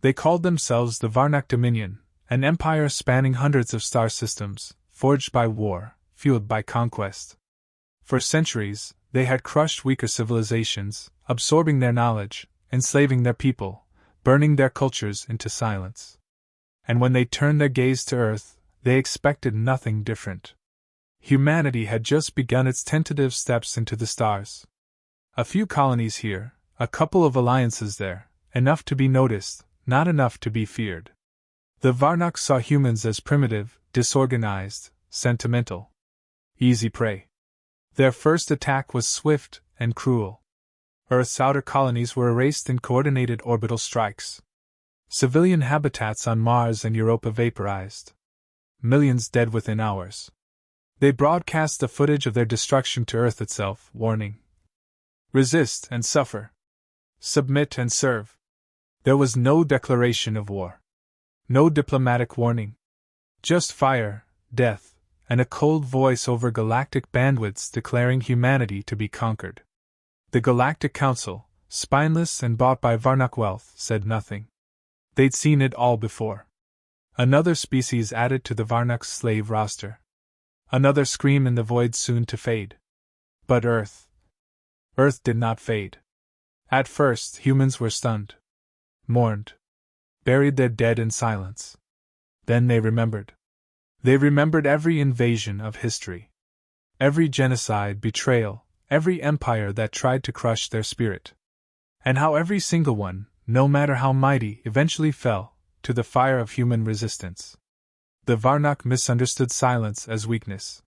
They called themselves the Varnak Dominion, an empire spanning hundreds of star systems, forged by war, fueled by conquest. For centuries, they had crushed weaker civilizations, absorbing their knowledge, enslaving their people, burning their cultures into silence. And when they turned their gaze to Earth, they expected nothing different. Humanity had just begun its tentative steps into the stars. A few colonies here, a couple of alliances there, enough to be noticed, not enough to be feared. The Varnak saw humans as primitive, disorganized, sentimental. Easy prey. Their first attack was swift and cruel. Earth's outer colonies were erased in coordinated orbital strikes. Civilian habitats on Mars and Europa vaporized. Millions dead within hours. They broadcast the footage of their destruction to Earth itself, warning: resist and suffer. Submit and serve. There was no declaration of war. No diplomatic warning. Just fire, death, and a cold voice over galactic bandwidths declaring humanity to be conquered. The Galactic Council, spineless and bought by Varnak wealth, said nothing. They'd seen it all before. Another species added to the Varnak's slave roster. Another scream in the void soon to fade. But Earth did not fade. At first, humans were stunned, mourned, buried their dead in silence. Then they remembered. They remembered every invasion of history. Every genocide, betrayal, every empire that tried to crush their spirit. And how every single one, no matter how mighty, eventually fell to the fire of human resistance. The Varnak misunderstood silence as weakness.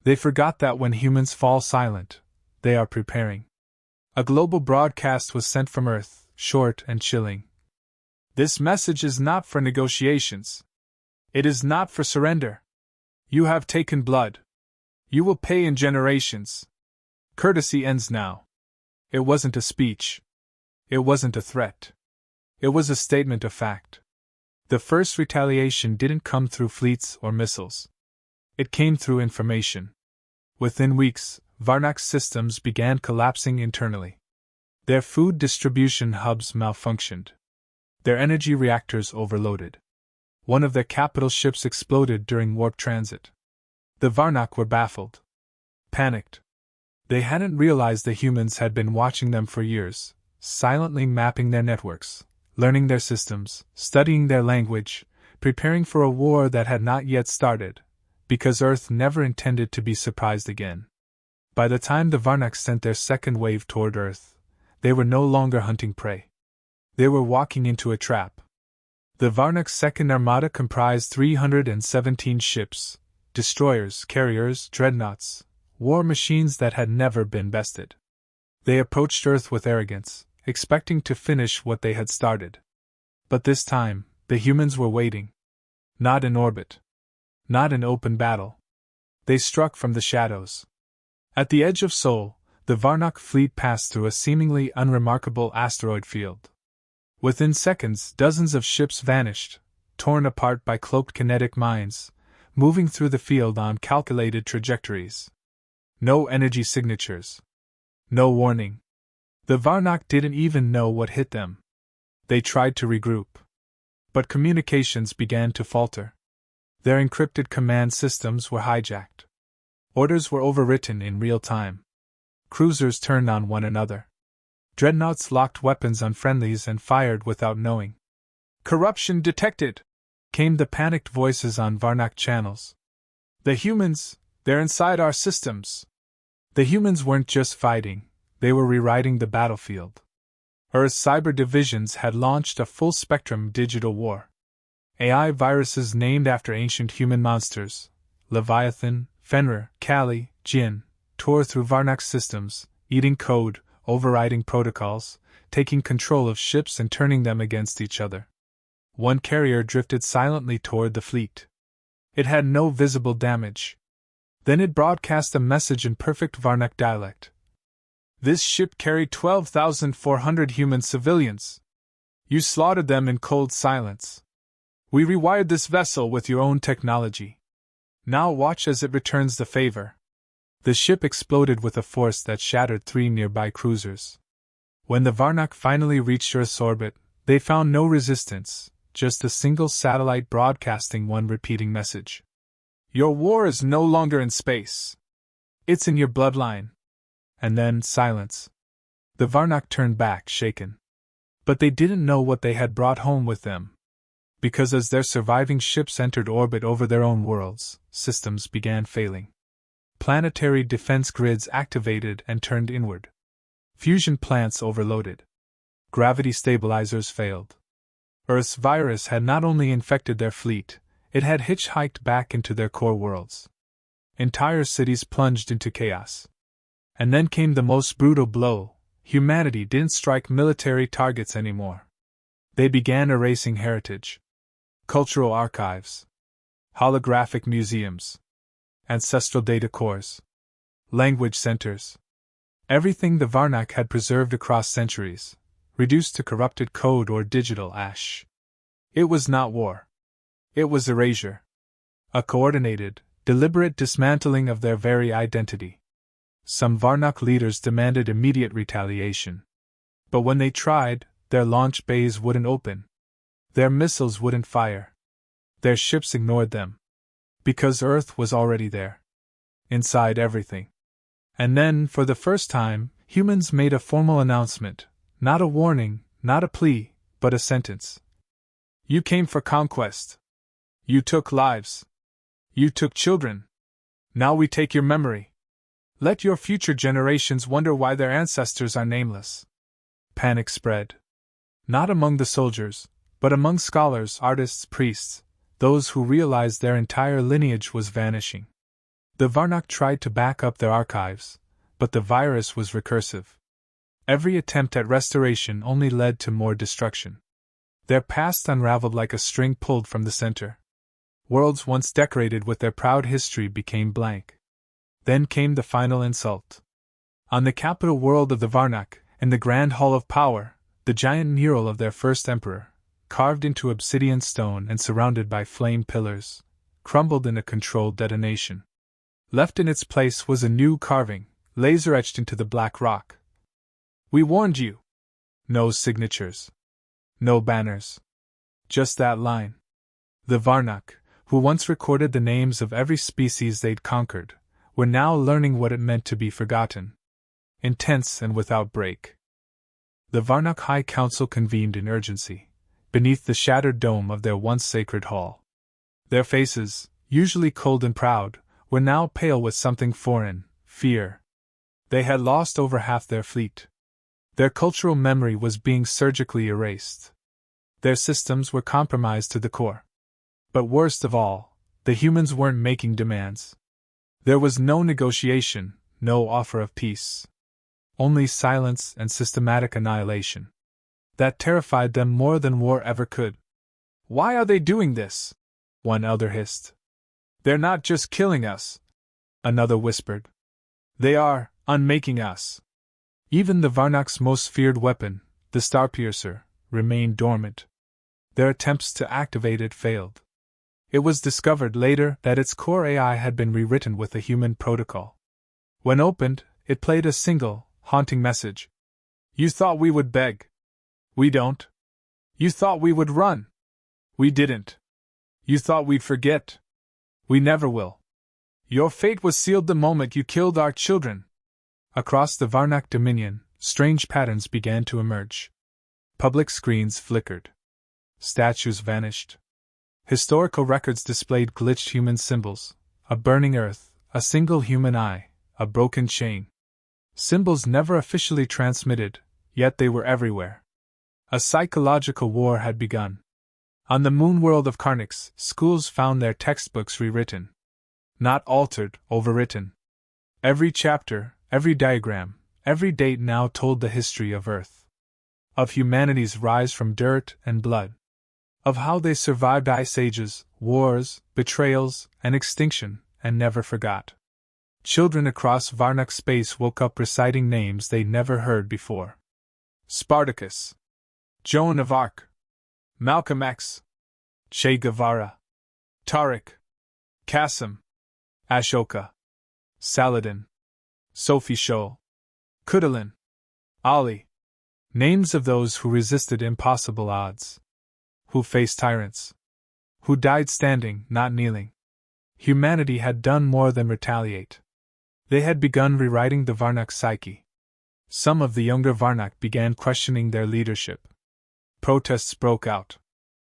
They forgot that when humans fall silent, they are preparing. A global broadcast was sent from Earth, short and chilling. This message is not for negotiations. It is not for surrender. You have taken blood. You will pay in generations. Courtesy ends now. It wasn't a speech. It wasn't a threat. It was a statement of fact. The first retaliation didn't come through fleets or missiles. It came through information. Within weeks, Varnak's systems began collapsing internally. Their food distribution hubs malfunctioned. Their energy reactors overloaded. One of their capital ships exploded during warp transit. The Varnak were baffled. Panicked. They hadn't realized the humans had been watching them for years, silently mapping their networks, learning their systems, studying their language, preparing for a war that had not yet started, because Earth never intended to be surprised again. By the time the Varnak sent their second wave toward Earth, they were no longer hunting prey. They were walking into a trap. The Varnak's second armada comprised 317 ships, destroyers, carriers, dreadnoughts, war machines that had never been bested. They approached Earth with arrogance, expecting to finish what they had started. But this time, the humans were waiting. Not in orbit. Not in open battle. They struck from the shadows. At the edge of Sol, the Varnak fleet passed through a seemingly unremarkable asteroid field. Within seconds, dozens of ships vanished, torn apart by cloaked kinetic mines, moving through the field on calculated trajectories. No energy signatures. No warning. The Varnak didn't even know what hit them. They tried to regroup. But communications began to falter. Their encrypted command systems were hijacked. Orders were overwritten in real time. Cruisers turned on one another. Dreadnoughts locked weapons on friendlies and fired without knowing. "Corruption detected!" came the panicked voices on Varnak channels. "The humans, they're inside our systems." The humans weren't just fighting, they were rewriting the battlefield. Earth's cyber divisions had launched a full-spectrum digital war. AI viruses named after ancient human monsters, Leviathan, Fenrir, Kali, Jinn, tore through Varnak's systems, eating code, overriding protocols, taking control of ships and turning them against each other. One carrier drifted silently toward the fleet. It had no visible damage. Then it broadcast a message in perfect Varnak dialect. "This ship carried 12,400 human civilians. You slaughtered them in cold silence. We rewired this vessel with your own technology. Now watch as it returns the favor." The ship exploded with a force that shattered 3 nearby cruisers. When the Varnak finally reached Earth's orbit, They found no resistance, just a single satellite broadcasting one repeating message. Your war is no longer in space. It's in your bloodline. And then silence. The Varnak turned back, shaken. But they didn't know what they had brought home with them. Because as their surviving ships entered orbit over their own worlds, systems began failing. Planetary defense grids activated and turned inward. Fusion plants overloaded. Gravity stabilizers failed. Earth's virus had not only infected their fleet, it had hitchhiked back into their core worlds. Entire cities plunged into chaos. And then came the most brutal blow. Humanity didn't strike military targets anymore. They began erasing heritage. Cultural archives. Holographic museums. Ancestral data cores. Language centers. Everything the Varnak had preserved across centuries, reduced to corrupted code or digital ash. It was not war. It was erasure. A coordinated, deliberate dismantling of their very identity. Some Varnak leaders demanded immediate retaliation. But when they tried, their launch bays wouldn't open. Their missiles wouldn't fire. Their ships ignored them. Because Earth was already there. Inside everything. And then, for the first time, humans made a formal announcement. Not a warning, not a plea, but a sentence. You came for conquest. You took lives. You took children. Now we take your memory. Let your future generations wonder why their ancestors are nameless. Panic spread. Not among the soldiers, but among scholars, artists, priests, those who realized their entire lineage was vanishing. The Varnak tried to back up their archives, but the virus was recursive. Every attempt at restoration only led to more destruction. Their past unraveled like a string pulled from the center. Worlds once decorated with their proud history became blank. Then came the final insult. On the capital world of the Varnak, in the Grand Hall of Power, the giant mural of their first emperor, carved into obsidian stone and surrounded by flame pillars, crumbled in a controlled detonation. Left in its place was a new carving, laser-etched into the black rock. We warned you. No signatures. No banners. Just that line. The Varnak, who once recorded the names of every species they'd conquered, were now learning what it meant to be forgotten. Intense and without break. The Varnak High Council convened in urgency, beneath the shattered dome of their once sacred hall. Their faces, usually cold and proud, were now pale with something foreign, fear. They had lost over half their fleet. Their cultural memory was being surgically erased. Their systems were compromised to the core. But worst of all, the humans weren't making demands. There was no negotiation, no offer of peace. Only silence and systematic annihilation. That terrified them more than war ever could. Why are they doing this? One elder hissed. They're not just killing us, another whispered. They are unmaking us. Even the Varnak's most feared weapon, the Starpiercer, remained dormant. Their attempts to activate it failed. It was discovered later that its core AI had been rewritten with a human protocol. When opened, it played a single, haunting message. You thought we would beg. We don't. You thought we would run. We didn't. You thought we'd forget. We never will. Your fate was sealed the moment you killed our children. Across the Varnak Dominion, strange patterns began to emerge. Public screens flickered. Statues vanished. Historical records displayed glitched human symbols, a burning earth, a single human eye, a broken chain. Symbols never officially transmitted, yet they were everywhere. A psychological war had begun. On the moon world of Karnix, schools found their textbooks rewritten. Not altered, overwritten. Every chapter, every diagram, every date now told the history of Earth. Of humanity's rise from dirt and blood. Of how they survived ice ages, wars, betrayals, and extinction, and never forgot. Children across Varnak space woke up reciting names they'd never heard before. Spartacus. Joan of Arc. Malcolm X. Che Guevara. Tariq. Qasim. Ashoka. Saladin. Sophie Scholl. Kudalin. Ali. Names of those who resisted impossible odds. Who faced tyrants. Who died standing, not kneeling. Humanity had done more than retaliate. They had begun rewriting the Varnak psyche. Some of the younger Varnak began questioning their leadership. Protests broke out.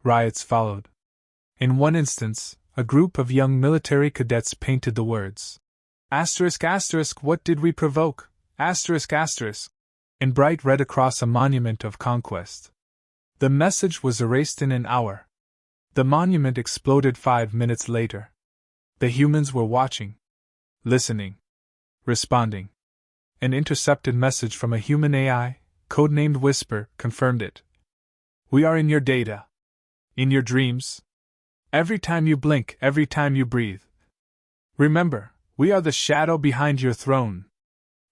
Riots followed. In one instance, a group of young military cadets painted the words, ****, what did we provoke? ****, in bright red across a monument of conquest. The message was erased in an hour. The monument exploded 5 minutes later. The humans were watching, listening, responding. An intercepted message from a human AI, codenamed Whisper, confirmed it. We are in your data. In your dreams. Every time you blink, every time you breathe. Remember, we are the shadow behind your throne.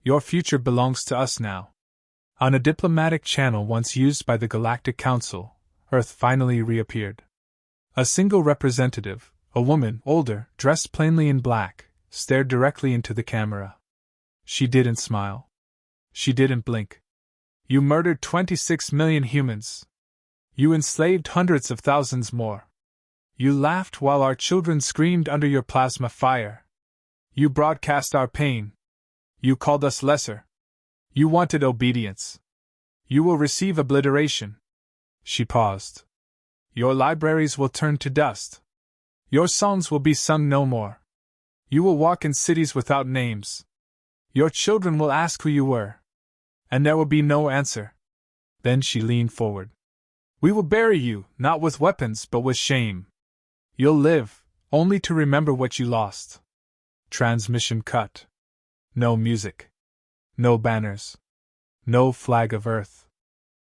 Your future belongs to us now. On a diplomatic channel once used by the Galactic Council, Earth finally reappeared. A single representative, a woman, older, dressed plainly in black, stared directly into the camera. She didn't smile. She didn't blink. You murdered 26 million humans. You enslaved hundreds of thousands more. You laughed while our children screamed under your plasma fire. You broadcast our pain. You called us lesser. You wanted obedience. You will receive obliteration. She paused. Your libraries will turn to dust. Your songs will be sung no more. You will walk in cities without names. Your children will ask who you were. And there will be no answer. Then she leaned forward. We will bury you, not with weapons but with shame. You'll live, only to remember what you lost. Transmission cut. No music. No banners. No flag of Earth.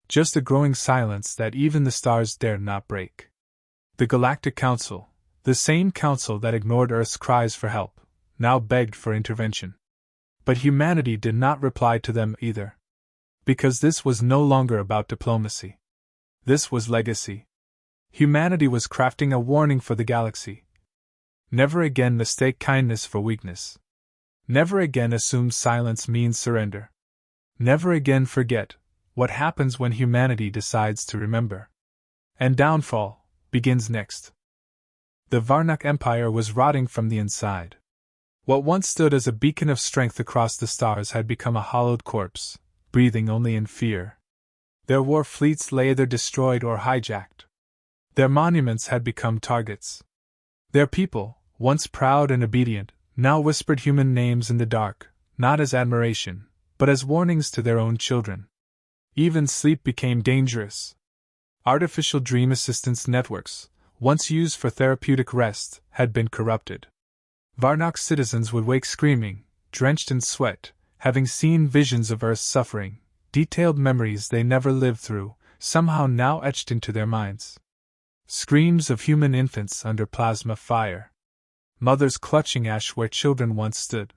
Just a growing silence that even the stars dared not break. The Galactic Council, the same council that ignored Earth's cries for help, now begged for intervention. But humanity did not reply to them either. Because this was no longer about diplomacy. This was legacy. Humanity was crafting a warning for the galaxy. Never again mistake kindness for weakness. Never again assume silence means surrender. Never again forget what happens when humanity decides to remember. And downfall begins next. The Varnak Empire was rotting from the inside. What once stood as a beacon of strength across the stars had become a hollowed corpse, breathing only in fear. Their war fleets lay either destroyed or hijacked. Their monuments had become targets. Their people, once proud and obedient, now whispered human names in the dark, not as admiration, but as warnings to their own children. Even sleep became dangerous. Artificial dream assistance networks, once used for therapeutic rest, had been corrupted. Varnak's citizens would wake screaming, drenched in sweat, having seen visions of Earth's suffering, detailed memories they never lived through, somehow now etched into their minds. Screams of human infants under plasma fire. Mothers clutching ash where children once stood.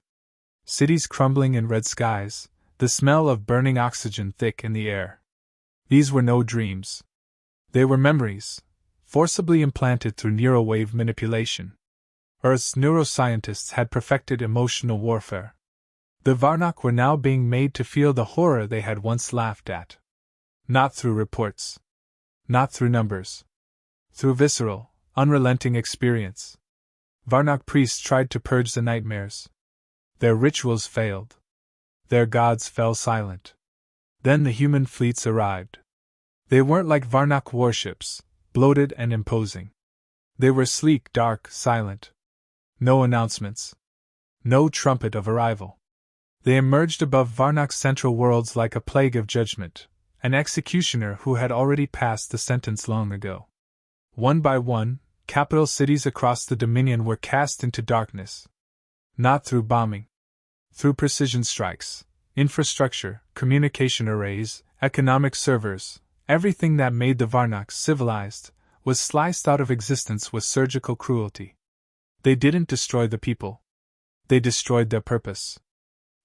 Cities crumbling in red skies, the smell of burning oxygen thick in the air. These were no dreams. They were memories, forcibly implanted through neurowave manipulation. Earth's neuroscientists had perfected emotional warfare. The Varnak were now being made to feel the horror they had once laughed at. Not through reports. Not through numbers. Through visceral, unrelenting experience. Varnak priests tried to purge the nightmares. Their rituals failed. Their gods fell silent. Then the human fleets arrived. They weren't like Varnak warships, bloated and imposing. They were sleek, dark, silent. No announcements. No trumpet of arrival. They emerged above Varnak's central worlds like a plague of judgment, an executioner who had already passed the sentence long ago. One by one, capital cities across the Dominion were cast into darkness. Not through bombing. Through precision strikes, infrastructure, communication arrays, economic servers, everything that made the Varnaks civilized, was sliced out of existence with surgical cruelty. They didn't destroy the people. They destroyed their purpose.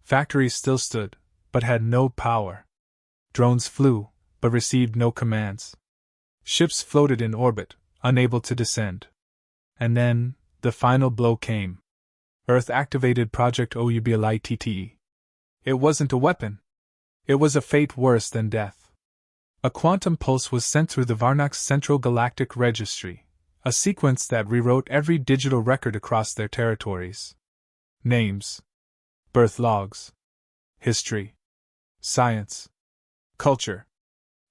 Factories still stood, but had no power. Drones flew, but received no commands. Ships floated in orbit, unable to descend. And then, the final blow came. Earth activated Project Oubliette. It wasn't a weapon. It was a fate worse than death. A quantum pulse was sent through the Varnak's Central Galactic Registry, a sequence that rewrote every digital record across their territories. Names, birth logs, history, science, culture.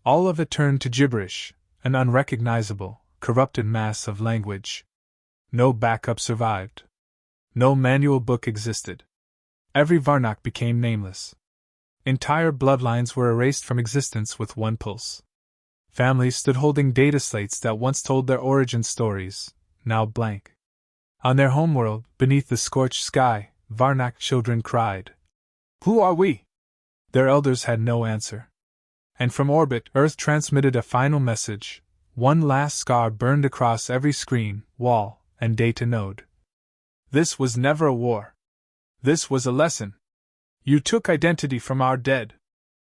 All of it turned to gibberish, an unrecognizable, corrupted mass of language. No backup survived. No manual book existed. Every Varnak became nameless. Entire bloodlines were erased from existence with one pulse. Families stood holding data slates that once told their origin stories, now blank. On their homeworld, beneath the scorched sky, Varnak children cried, "Who are we?" Their elders had no answer. And from orbit, Earth transmitted a final message. One last scar burned across every screen, wall, and data node. This was never a war. This was a lesson. You took identity from our dead.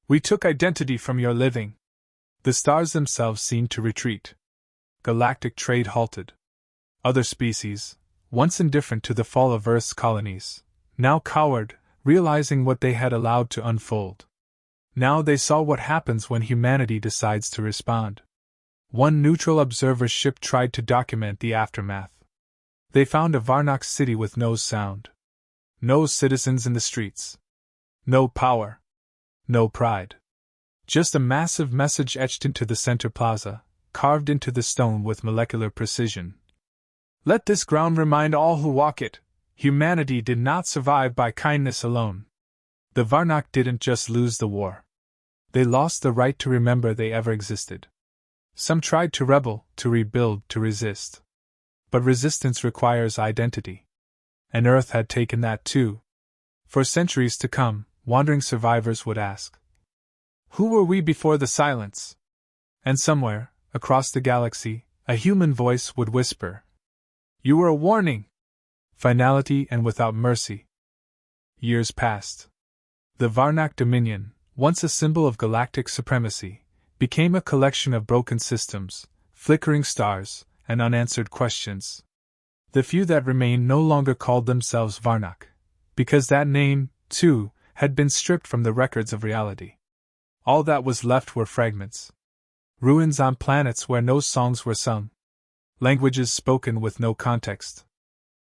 We took identity from your living. The stars themselves seemed to retreat. Galactic trade halted. Other species, once indifferent to the fall of Earth's colonies, now cowered, realizing what they had allowed to unfold. Now they saw what happens when humanity decides to respond. One neutral observer's ship tried to document the aftermath. They found a Varnak city with no sound. No citizens in the streets. No power. No pride. Just a massive message etched into the center plaza, carved into the stone with molecular precision. Let this ground remind all who walk it, humanity did not survive by kindness alone. The Varnak didn't just lose the war. They lost the right to remember they ever existed. Some tried to rebel, to rebuild, to resist. But resistance requires identity. And Earth had taken that too. For centuries to come, wandering survivors would ask, "Who were we before the silence?" And somewhere, across the galaxy, a human voice would whisper, "You were a warning." Finality and without mercy. Years passed. The Varnak Dominion, once a symbol of galactic supremacy, became a collection of broken systems, flickering stars, and unanswered questions. The few that remained no longer called themselves Varnak, because that name, too, had been stripped from the records of reality. All that was left were fragments. Ruins on planets where no songs were sung. Languages spoken with no context.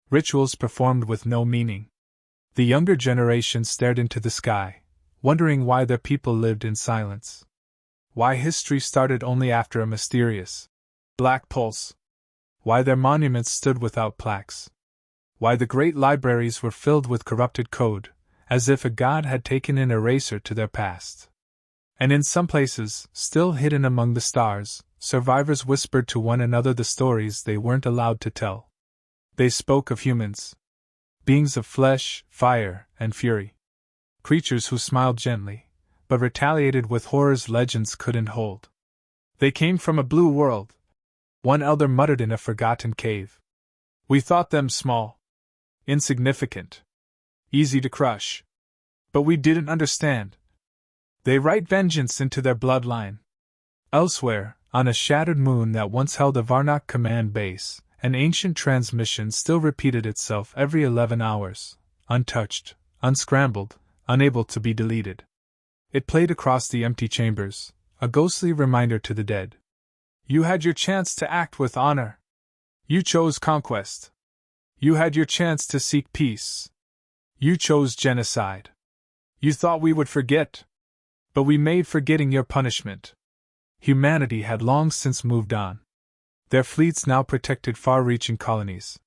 Rituals performed with no meaning. The younger generation stared into the sky, wondering why their people lived in silence. Why history started only after a mysterious black pulse. Why their monuments stood without plaques. Why the great libraries were filled with corrupted code, as if a god had taken an eraser to their past. And in some places, still hidden among the stars, survivors whispered to one another the stories they weren't allowed to tell. They spoke of humans. Beings of flesh, fire, and fury. Creatures who smiled gently, but retaliated with horrors legends couldn't hold. They came from a blue world. One elder muttered in a forgotten cave. We thought them small. Insignificant. Easy to crush. But we didn't understand. They write vengeance into their bloodline. Elsewhere, on a shattered moon that once held a Varnak command base, an ancient transmission still repeated itself every 11 hours, untouched, unscrambled, unable to be deleted. It played across the empty chambers, a ghostly reminder to the dead. You had your chance to act with honor. You chose conquest. You had your chance to seek peace. You chose genocide. You thought we would forget. But we made forgetting your punishment. Humanity had long since moved on. Their fleets now protected far-reaching colonies.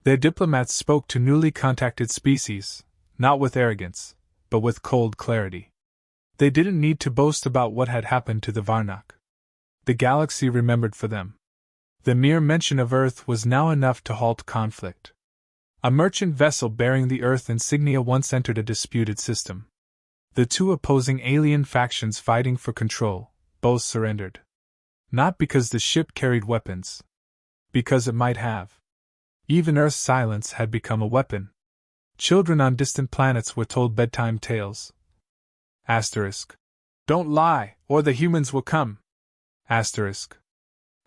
Their diplomats spoke to newly contacted species, not with arrogance, but with cold clarity. They didn't need to boast about what had happened to the Varnak. The galaxy remembered for them. The mere mention of Earth was now enough to halt conflict. A merchant vessel bearing the Earth insignia once entered a disputed system. The two opposing alien factions fighting for control, both surrendered. Not because the ship carried weapons. Because it might have. Even Earth's silence had become a weapon. Children on distant planets were told bedtime tales. Asterisk. Don't lie, or the humans will come. Asterisk.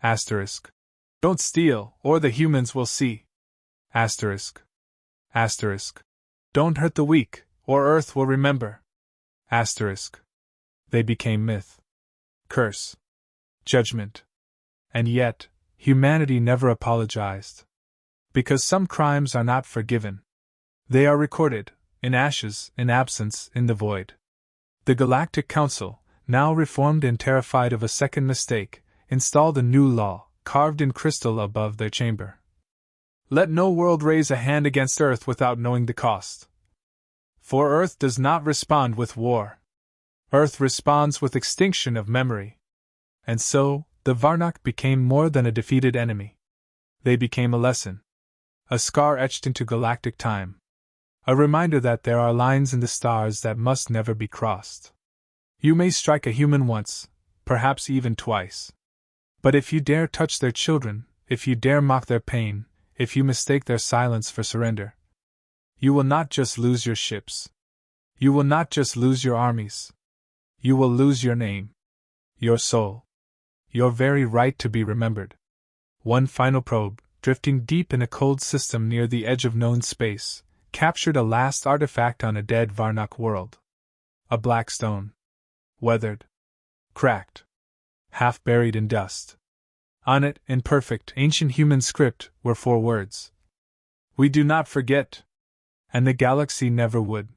Asterisk. Don't steal, or the humans will see. Asterisk. Asterisk. Don't hurt the weak, or Earth will remember. Asterisk. They became myth. curse, judgment. And yet, humanity never apologized. Because some crimes are not forgiven. They are recorded, in ashes, in absence, in the void. The Galactic Council, now reformed and terrified of a second mistake, installed a new law, carved in crystal above their chamber. Let no world raise a hand against Earth without knowing the cost. For Earth does not respond with war. Earth responds with extinction of memory. And so, the Varnak became more than a defeated enemy. They became a lesson. A scar etched into galactic time. A reminder that there are lines in the stars that must never be crossed. You may strike a human once, perhaps even twice. But if you dare touch their children, if you dare mock their pain, if you mistake their silence for surrender, you will not just lose your ships. You will not just lose your armies. You will lose your name, your soul, your very right to be remembered. One final probe, drifting deep in a cold system near the edge of known space, captured a last artifact on a dead Varnak world. A black stone. Weathered. Cracked. Half buried in dust. On it, in perfect, ancient human script, were 4 words. We do not forget. And the galaxy never would.